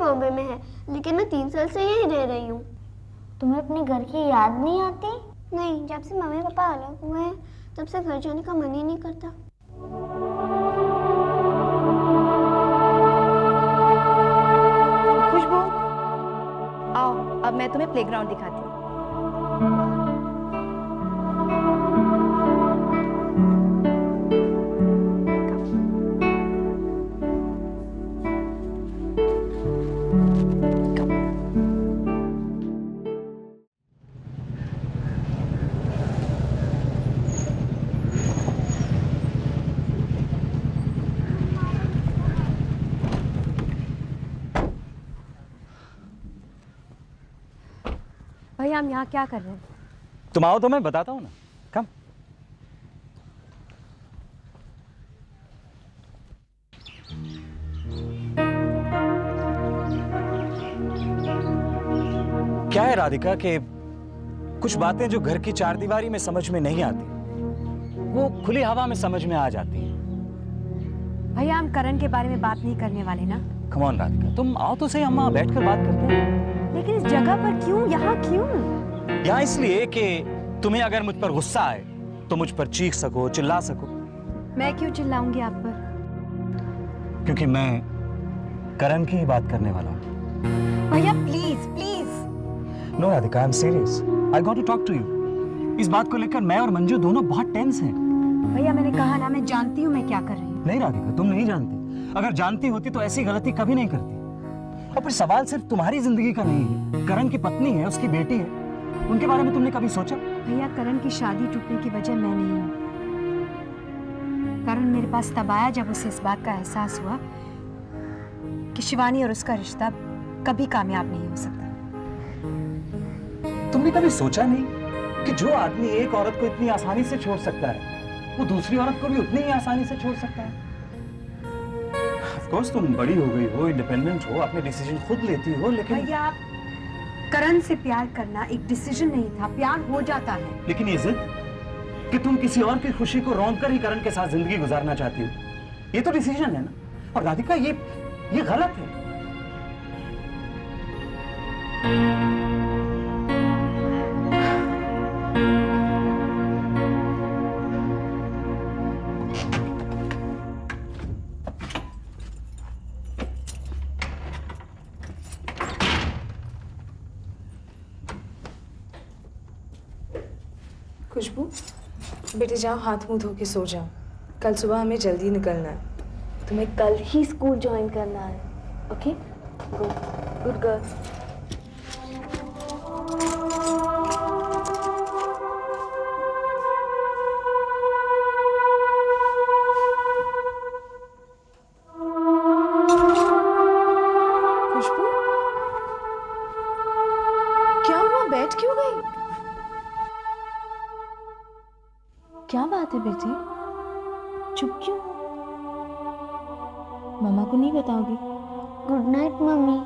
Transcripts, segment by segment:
बॉम्बे में है, लेकिन मैं 3 साल से यहीं रह रही हूँ। तुम्हें अपने घर की याद नहीं आती? नहीं, जब से मम्मी पापा अलग हुए हैं तब से घर जाने का मन ही नहीं करता। खुशबू, आओ अब मैं तुम्हें प्लेग्राउंड दिखाती हूँ। भैया हम यहाँ क्या कर रहे हैं? तुम आओ तो मैं बताता हूँ ना। कम। क्या है राधिका कि कुछ बातें जो घर की चारदीवारी में समझ में नहीं आती, वो खुली हवा में समझ में आ जाती हैं। भैया हम करण के बारे में बात नहीं करने वाले ना। कम ऑन राधिका, तुम आओ तो सही, अम्मा बैठकर बात करते हैं। लेकिन इस जगह पर क्यों, यहाँ क्यों? यहाँ इसलिए कि तुम्हें अगर मुझ पर गुस्सा आए तो मुझ पर चीख सको, चिल्ला सको। मैं क्यों चिल्लाऊंगी आप पर? क्योंकि मैं करण की ही बात करने वाला हूँ। भैया please please. No Radhika, I am serious. I got to talk to you. इस बात को लेकर मैं और मंजू दोनों बहुत टेंस हैं। भैया मैंने कहा ना, मैं जानती हूँ मैं क्या कर रही हूँ। नहीं राधिका, तुम नहीं जानती। अगर जानती होती तो ऐसी गलती कभी नहीं करती। और फिर सवाल सिर्फ तुम्हारी जिंदगी का नहीं है, करण की पत्नी है, उसकी बेटी है, उनके बारे में तुमने कभी सोचा? भैया करण की शादी टूटने की वजह मैं नहीं हूँ। करण मेरे पास तब आया जब उसे इस बात का एहसास हुआ कि शिवानी और उसका रिश्ता कभी कामयाब नहीं हो सकता। तुमने कभी सोचा नहीं कि जो आदमी एक औरत को इतनी आसानी से छोड़ सकता है, वो दूसरी औरत को भी उतनी ही आसानी से छोड़ सकता है? ऑफ कोर्स तुम बड़ी हो गई हो, इंडिपेंडेंट हो, अपने डिसीजन खुद लेती हो, लेकिन भैया करण से प्यार करना एक डिसीजन नहीं था, प्यार हो जाता है। लेकिन ये जिद कि तुम किसी और की खुशी को रौंद कर ही करण के साथ जिंदगी गुजारना चाहती हो, ये तो डिसीजन है ना। और राधिका ये गलत है। खुशबू, बेटे जाओ हाथ मुंह धो के सो जाओ। कल सुबह हमें जल्दी निकलना है। तुम्हें कल ही स्कूल ज्वाइन करना है। ओके? Good girl. खुशबू, क्या हुआ? बैठ क्यों गई? क्या बात है बेटी? चुप क्यों? मामा को नहीं बताओगी? Good night mummy.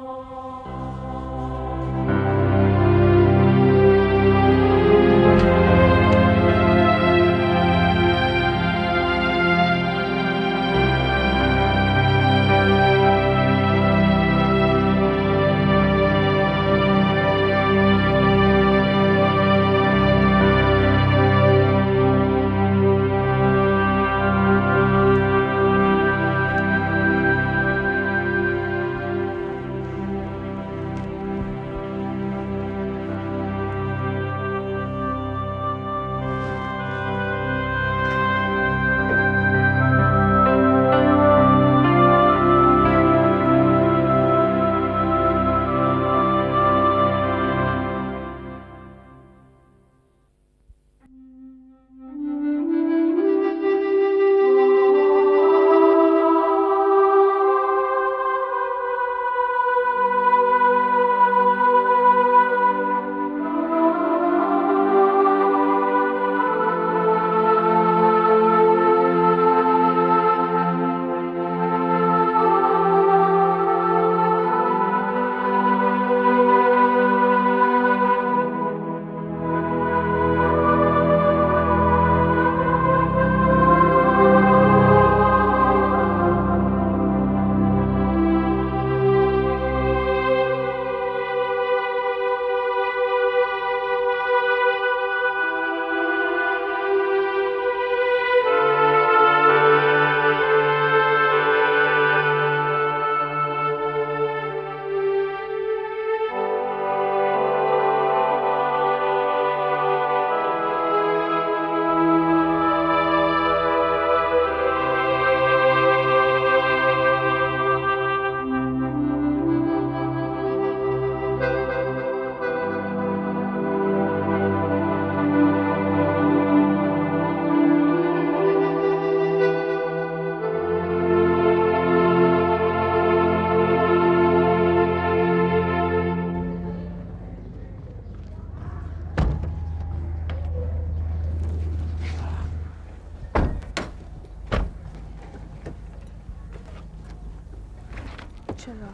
चलो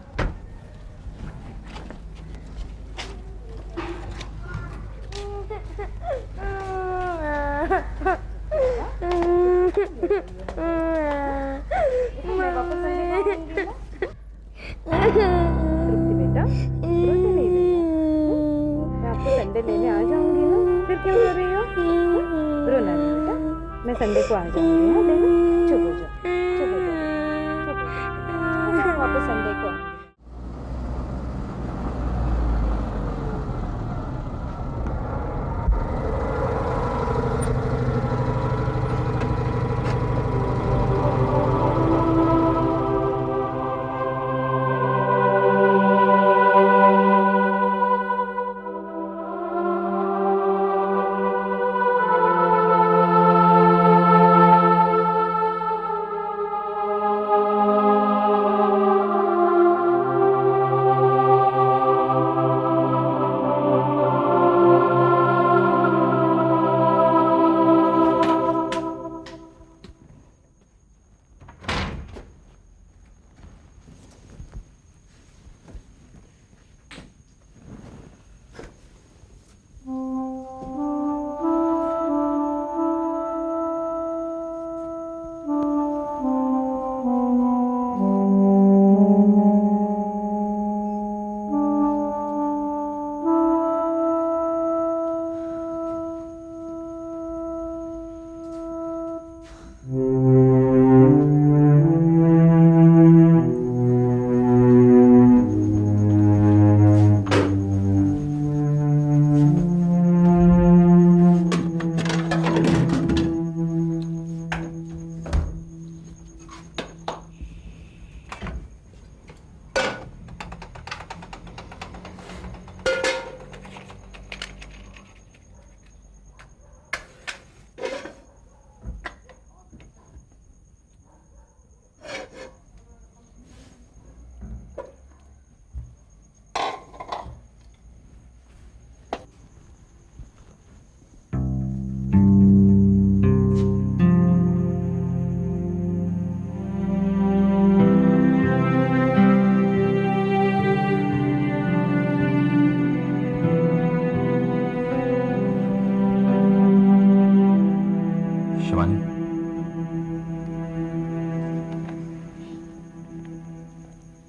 मैं वापस संडे को आऊंगी ना। तृप्ति बेटा रोते नहीं बेटा, मैं आपको संडे लेने आ जाऊंगी ना, फिर क्यों रो रही हो? रोना नहीं बेटा, मैं संडे को आ जाऊंगी। हाँ देखो, चुप हो जाओ, चुप हो जाओ, चुप हो जाओ, मैं वापस संडे को आऊंगी।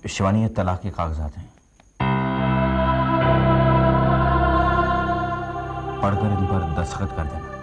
शिवानी, ये तलाक के कागजात हैं, पढ़कर इन पर दस्तखत कर देना।